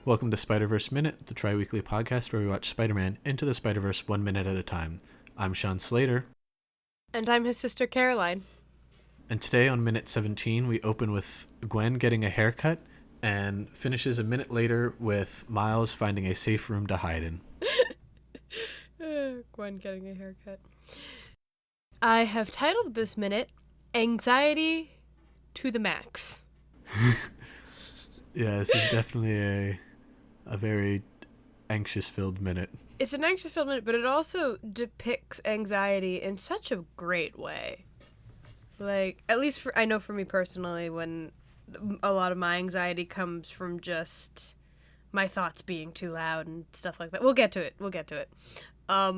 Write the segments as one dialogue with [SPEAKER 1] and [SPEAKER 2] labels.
[SPEAKER 1] Welcome to Spider-Verse Minute, the tri-weekly podcast where we watch Spider-Man Into the Spider-Verse 1 minute at a time. I'm Sean Slater.
[SPEAKER 2] And I'm his sister Caroline.
[SPEAKER 1] And today on minute 17, we open with Gwen getting a haircut and finishes a minute later with Miles finding a safe room to hide in.
[SPEAKER 2] Gwen getting a haircut. I have titled this minute, Anxiety to the Max.
[SPEAKER 1] Yeah, this is definitely a very anxious-filled minute.
[SPEAKER 2] It's an anxious-filled minute, but it also depicts anxiety in such a great way. Like, at least I know for me personally, when a lot of my anxiety comes from just my thoughts being too loud and stuff like that. We'll get to it. How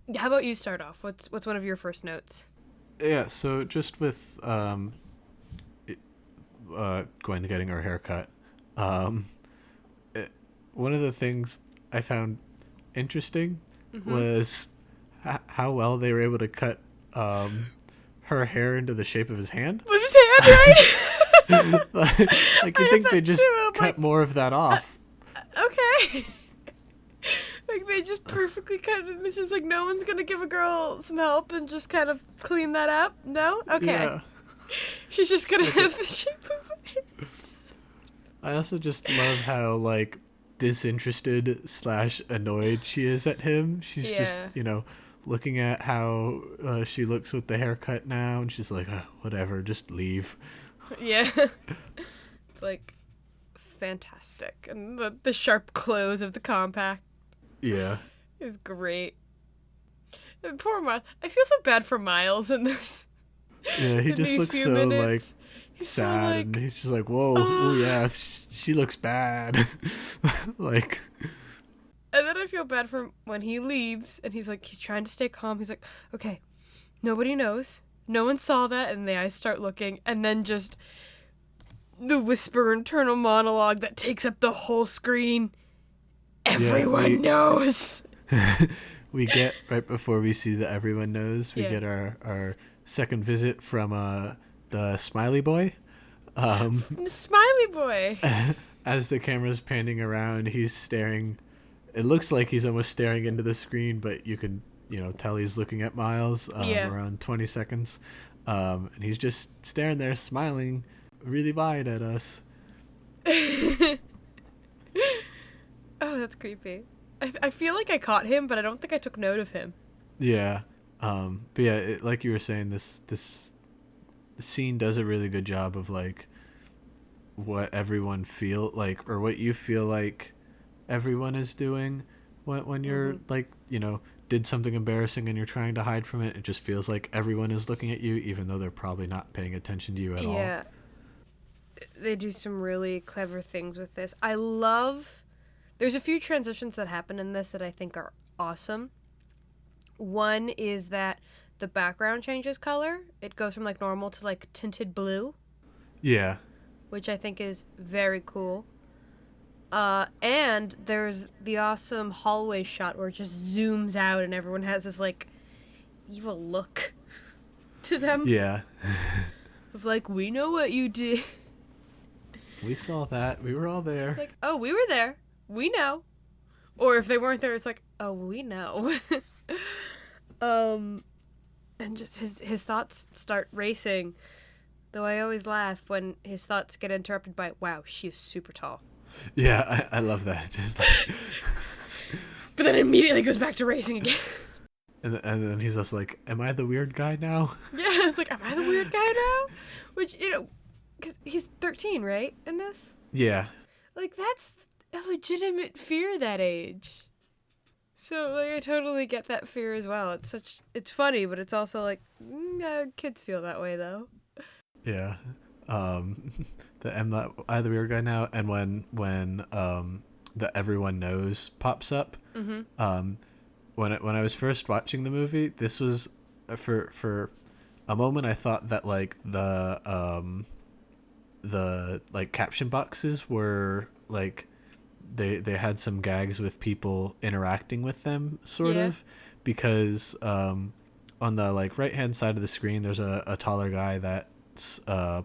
[SPEAKER 2] about you start off? What's one of your first notes?
[SPEAKER 1] Yeah, so just with Gwen getting her haircut, one of the things I found interesting was how well they were able to cut her hair into the shape of his hand.
[SPEAKER 2] With his hand, right?
[SPEAKER 1] like you think they just cut more of that off.
[SPEAKER 2] Okay. Like they just perfectly cut it. It seems like no one's gonna give a girl some help and just kind of clean that up. No? Okay.
[SPEAKER 1] Yeah.
[SPEAKER 2] She's just gonna have the shape of it.
[SPEAKER 1] I also just love how disinterested / annoyed she is at him. She's just, looking at how she looks with the haircut now, and she's like, oh, whatever, just leave.
[SPEAKER 2] Yeah. It's like fantastic. And the sharp close of the compact.
[SPEAKER 1] Yeah.
[SPEAKER 2] Is great. And poor Miles. I feel so bad for Miles in this.
[SPEAKER 1] Yeah, he just looks so
[SPEAKER 2] minutes.
[SPEAKER 1] He's sad, and he's just like, whoa, oh yeah, she looks bad.
[SPEAKER 2] And then I feel bad for him when he leaves, and he's trying to stay calm. He's like, okay, nobody knows. No one saw that, and the eyes start looking, and then just the whisper internal monologue that takes up the whole screen. Everyone knows.
[SPEAKER 1] We get, right before we see the everyone knows, we get our second visit from the Smiley Boy.
[SPEAKER 2] The Smiley Boy.
[SPEAKER 1] As the camera's panning around, he's staring. It looks like he's almost staring into the screen, but you can, tell he's looking at Miles around 20 seconds. And he's just staring there, smiling really wide at us.
[SPEAKER 2] Oh, that's creepy. I feel like I caught him, but I don't think I took note of him.
[SPEAKER 1] Yeah. But yeah, like you were saying, this scene does a really good job of what everyone feel like, or what you feel like everyone is doing when you're did something embarrassing and you're trying to hide from it. It just feels like everyone is looking at you, even though they're probably not paying attention to you at all.
[SPEAKER 2] Yeah. They do some really clever things with this. There's a few transitions that happen in this that I think are awesome. One is that the background changes color. It goes from normal to tinted blue.
[SPEAKER 1] Yeah.
[SPEAKER 2] Which I think is very cool. And there's the awesome hallway shot where it just zooms out and everyone has this evil look to them.
[SPEAKER 1] Yeah.
[SPEAKER 2] Of we know what you did.
[SPEAKER 1] We saw that. We were all there.
[SPEAKER 2] It's oh, we were there. We know. Or if they weren't there, it's oh, we know. And just his thoughts start racing. Though I always laugh when his thoughts get interrupted by, wow, she is super tall.
[SPEAKER 1] Yeah, I love that. Just
[SPEAKER 2] But then it immediately goes back to racing again.
[SPEAKER 1] And then he's just like, am I the weird guy now?
[SPEAKER 2] Yeah, it's am I the weird guy now? Which, because he's 13, right, in this?
[SPEAKER 1] Yeah.
[SPEAKER 2] That's a legitimate fear that age. So, I totally get that fear as well. It's funny, but it's also kids feel that way, though.
[SPEAKER 1] Yeah. I the weird guy now, and when the everyone knows pops up.
[SPEAKER 2] Mm-hmm.
[SPEAKER 1] When I was first watching the movie, this was for a moment I thought that the caption boxes were they had some gags with people interacting with them sort of, because on the right hand side of the screen there's a taller guy that it's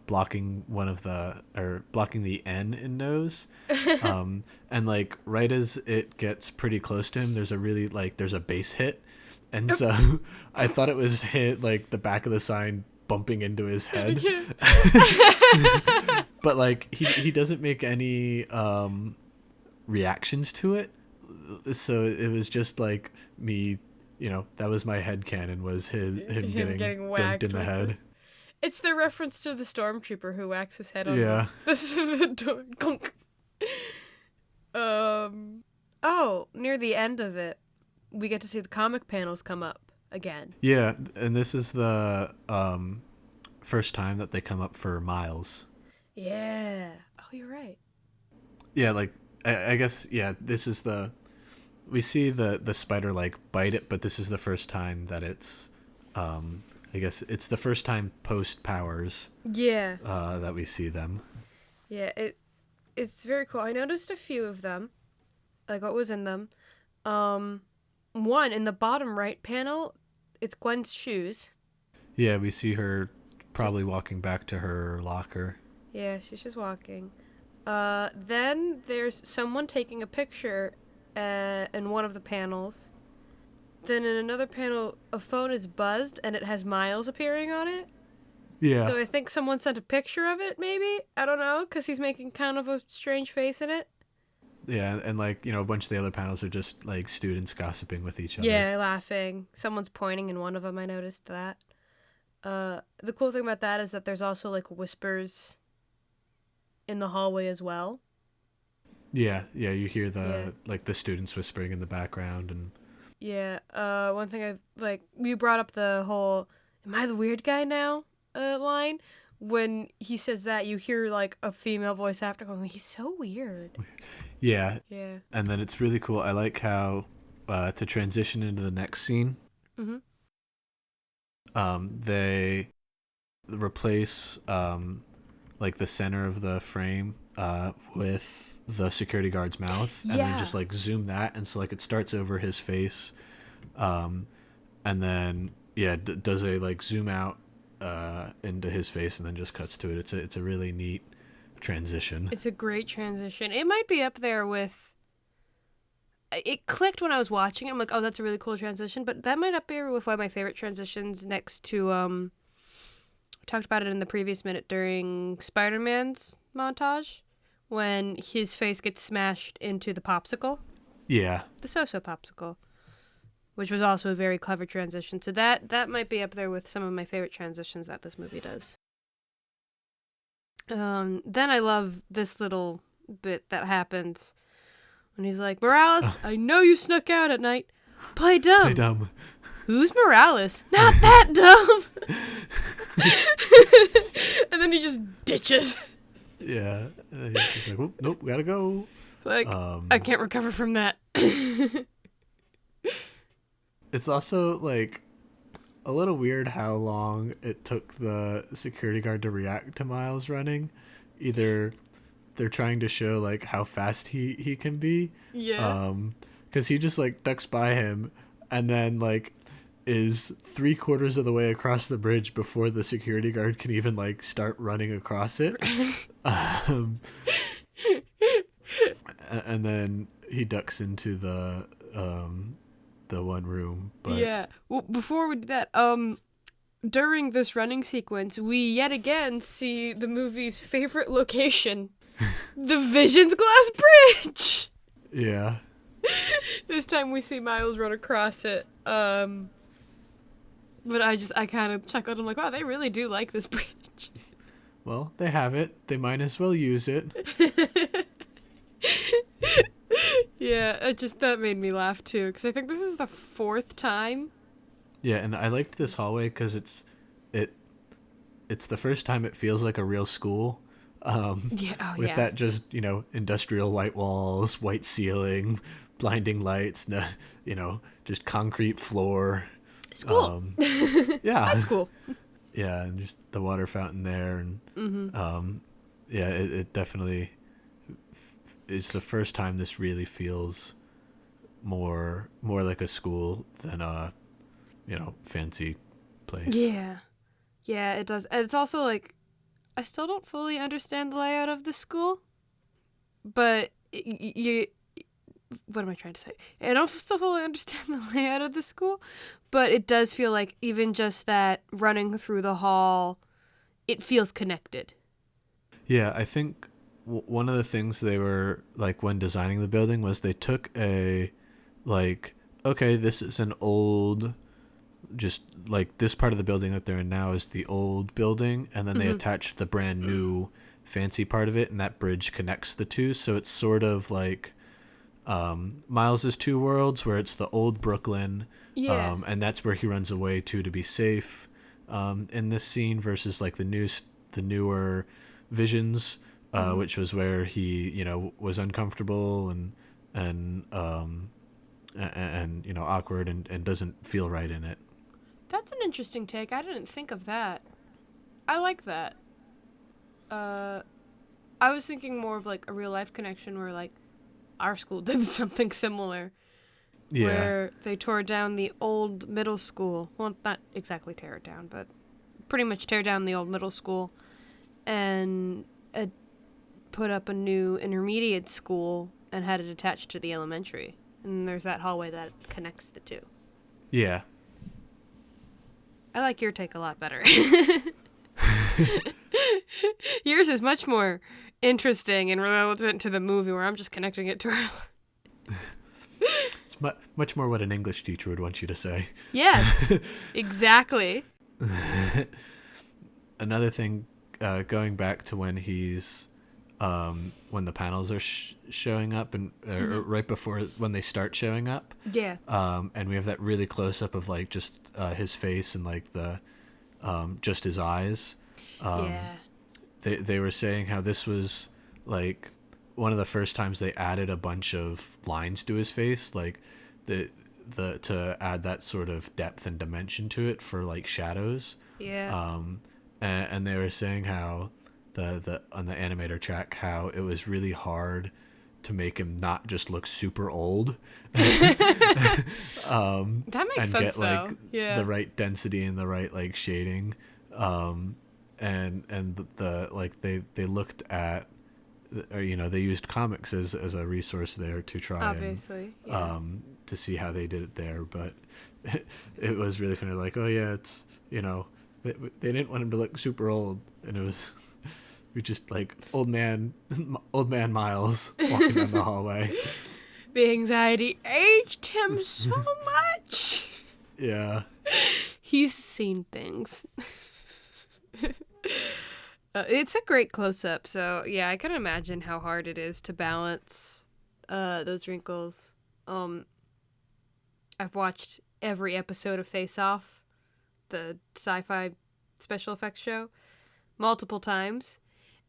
[SPEAKER 1] blocking blocking the N in nose. And like right as it gets pretty close to him, there's a base hit, and so I thought it was hit like the back of the sign bumping into his head. But like he doesn't make any reactions to it, so it was just like me, that was my headcanon, was him getting
[SPEAKER 2] whacked
[SPEAKER 1] dunked in the head.
[SPEAKER 2] It's the reference to the stormtrooper who whacks his head on the door. Near the end of it, we get to see the comic panels come up again.
[SPEAKER 1] Yeah, and this is the first time that they come up for Miles.
[SPEAKER 2] Yeah. Oh, you're right.
[SPEAKER 1] Yeah, like I guess, yeah, this is we see the spider like bite it, but this is the first time that it's I guess it's the first time post powers.
[SPEAKER 2] Yeah.
[SPEAKER 1] That we see them.
[SPEAKER 2] Yeah, it's very cool. I noticed a few of them, like what was in them. One in the bottom right panel, it's Gwen's shoes.
[SPEAKER 1] Yeah, we see her probably walking back to her locker.
[SPEAKER 2] Yeah, she's just walking. Then there's someone taking a picture in one of the panels. Then in another panel, a phone is buzzed and it has Miles appearing on it.
[SPEAKER 1] Yeah.
[SPEAKER 2] So I think someone sent a picture of it, maybe? I don't know, because he's making kind of a strange face in it.
[SPEAKER 1] Yeah, and like, a bunch of the other panels are just like students gossiping with each other.
[SPEAKER 2] Yeah, laughing. Someone's pointing in one of them, I noticed that. The cool thing about that is that there's also like whispers in the hallway as well.
[SPEAKER 1] Yeah, you hear like the students whispering in the background. And
[SPEAKER 2] yeah, one thing you brought up the whole "Am I the weird guy now?" line. When he says that, you hear like a female voice after going, "He's so weird."
[SPEAKER 1] Yeah.
[SPEAKER 2] Yeah.
[SPEAKER 1] And then it's really cool. I like how to transition into the next scene.
[SPEAKER 2] Mm-hmm.
[SPEAKER 1] They replace like the center of the frame with the security guard's mouth, and then just like zoom that, and so like it starts over his face, and then does a like zoom out into his face, and then just cuts to it. It's a really neat transition.
[SPEAKER 2] It's a great transition. It might be up there with. It clicked when I was watching it. I'm like, oh, that's a really cool transition, but that might up there with one of my favorite transitions next to we talked about it in the previous minute during Spider-Man's montage when his face gets smashed into the popsicle.
[SPEAKER 1] Yeah.
[SPEAKER 2] The so-so popsicle, which was also a very clever transition. So that might be up there with some of my favorite transitions that this movie does. Then I love this little bit that happens when he's like, Morales, I know you snuck out at night. Play dumb.
[SPEAKER 1] Play dumb.
[SPEAKER 2] Who's Morales? Not that dumb. And then he just ditches.
[SPEAKER 1] Yeah. And he's just like, nope, we gotta go.
[SPEAKER 2] It's like, I can't recover from that.
[SPEAKER 1] It's also like a little weird how long it took the security guard to react to Miles running. Either they're trying to show like how fast he can be.
[SPEAKER 2] Yeah.
[SPEAKER 1] Because he just like ducks by him and then like is 3/4 of the way across the bridge before the security guard can even like start running across it. And then he ducks into the one room. But
[SPEAKER 2] yeah. Well, before we do that, during this running sequence, we yet again see the movie's favorite location, the Vision's Glass Bridge.
[SPEAKER 1] Yeah.
[SPEAKER 2] This time we see Miles run across it. But I kind of chuckled. I'm like, wow, they really do like this bridge.
[SPEAKER 1] Well, they have it. They might as well use it.
[SPEAKER 2] Yeah, that made me laugh too, because I think this is the 4th time.
[SPEAKER 1] Yeah, and I liked this hallway because it's the first time it feels like a real school. With that just, industrial white walls, white ceiling, blinding lights, just concrete floor.
[SPEAKER 2] School.
[SPEAKER 1] Yeah.
[SPEAKER 2] High school.
[SPEAKER 1] Yeah, and just the water fountain there, and it definitely is the first time this really feels more like a school than a fancy place.
[SPEAKER 2] Yeah, it does. And it's also like I still don't fully understand the layout of the school, but you. What am I trying to say? I don't still fully understand the layout of the school, but it does feel like even just that running through the hall, it feels connected.
[SPEAKER 1] Yeah, I think one of the things they were like when designing the building was they took a like okay, this is an old just like this part of the building that they're in now is the old building, and then they
[SPEAKER 2] Mm-hmm.
[SPEAKER 1] attached the brand new fancy part of it, and that bridge connects the two, so it's sort of like Miles's Two Worlds, where it's the old Brooklyn,
[SPEAKER 2] Yeah.
[SPEAKER 1] and that's where he runs away to be safe in this scene, versus like the newer Visions,
[SPEAKER 2] Mm-hmm.
[SPEAKER 1] which was where he was uncomfortable and awkward and doesn't feel right in it.
[SPEAKER 2] That's an interesting take. I didn't think of that. I like that. Uh, I was thinking more of like a real life connection where like our school did something similar
[SPEAKER 1] Yeah,
[SPEAKER 2] where they tore down the old middle school. Well, not exactly tear it down, but pretty much tear down the old middle school and put up a new intermediate school and had it attached to the elementary. And there's that hallway that connects the two.
[SPEAKER 1] yeah.
[SPEAKER 2] I like your take a lot better. Yours is much more interesting and relevant to the movie, where I'm just connecting it to her.
[SPEAKER 1] It's much more what an English teacher would want you to say.
[SPEAKER 2] Yes, exactly.
[SPEAKER 1] Another thing, going back to when the panels are showing up, and or
[SPEAKER 2] Mm-hmm.
[SPEAKER 1] right before when they start showing up,
[SPEAKER 2] Yeah.
[SPEAKER 1] and we have that really close up of like just his face and like the just his eyes.
[SPEAKER 2] Yeah.
[SPEAKER 1] They were saying how this was like one of the first times they added a bunch of lines to his face, like the to add that sort of depth and dimension to it for like shadows.
[SPEAKER 2] Yeah.
[SPEAKER 1] And they were saying how the on the animator track how it was really hard to make him not just look super old,
[SPEAKER 2] That makes
[SPEAKER 1] and
[SPEAKER 2] sense,
[SPEAKER 1] get like
[SPEAKER 2] though.
[SPEAKER 1] the
[SPEAKER 2] Yeah.
[SPEAKER 1] right density and the right like shading, and the like they looked at, or they used comics as a resource there to try and
[SPEAKER 2] Obviously. Yeah.
[SPEAKER 1] to see how they did it there, but it was really funny, like, oh yeah, it's they didn't want him to look super old, and it was we just like old man Miles walking down the hallway.
[SPEAKER 2] The anxiety aged him so much.
[SPEAKER 1] Yeah.
[SPEAKER 2] He's seen things. It's a great close up, so yeah, I can imagine how hard it is to balance those wrinkles. Um, I've watched every episode of Face Off, the sci-fi special effects show, multiple times,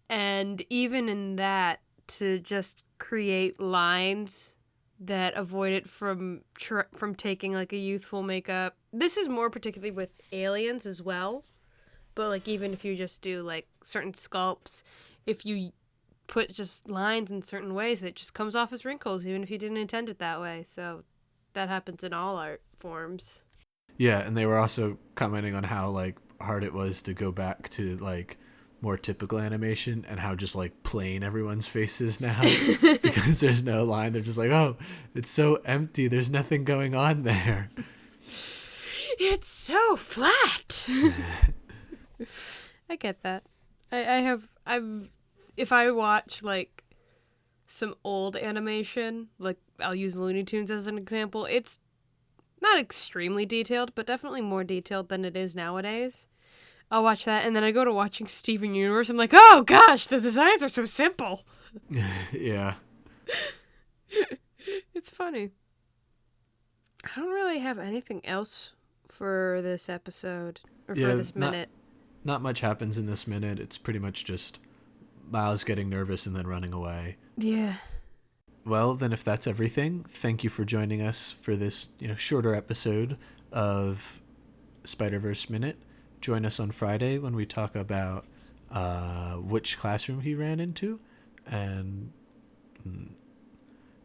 [SPEAKER 2] and even in that, to just create lines that avoid it from taking like a youthful makeup. This is more particularly with aliens as well, but like even if you just do like certain sculpts, if you put just lines in certain ways, that just comes off as wrinkles, even if you didn't intend it that way. So that happens in all art forms.
[SPEAKER 1] Yeah, and they were also commenting on how like hard it was to go back to like more typical animation, and how just like plain everyone's face is now because there's no line. They're just like, oh, it's so empty. There's nothing going on there.
[SPEAKER 2] It's so flat. I get that. I've if I watch like some old animation, like I'll use Looney Tunes as an example, it's not extremely detailed, but definitely more detailed than it is nowadays. I'll watch that, and then I go to watching Steven Universe. I'm like, oh gosh, the designs are so simple.
[SPEAKER 1] Yeah.
[SPEAKER 2] It's funny. I don't really have anything else for this episode or for
[SPEAKER 1] Yeah,
[SPEAKER 2] this minute.
[SPEAKER 1] not much happens in this minute. It's pretty much just Miles getting nervous and then running away.
[SPEAKER 2] Yeah.
[SPEAKER 1] Well, then if that's everything, thank you for joining us for this, shorter episode of Spider-Verse Minute. Join us on Friday when we talk about which classroom he ran into, and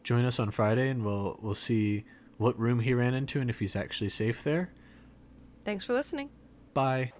[SPEAKER 1] join us on Friday, and we'll see what room he ran into and if he's actually safe there.
[SPEAKER 2] Thanks for listening.
[SPEAKER 1] Bye.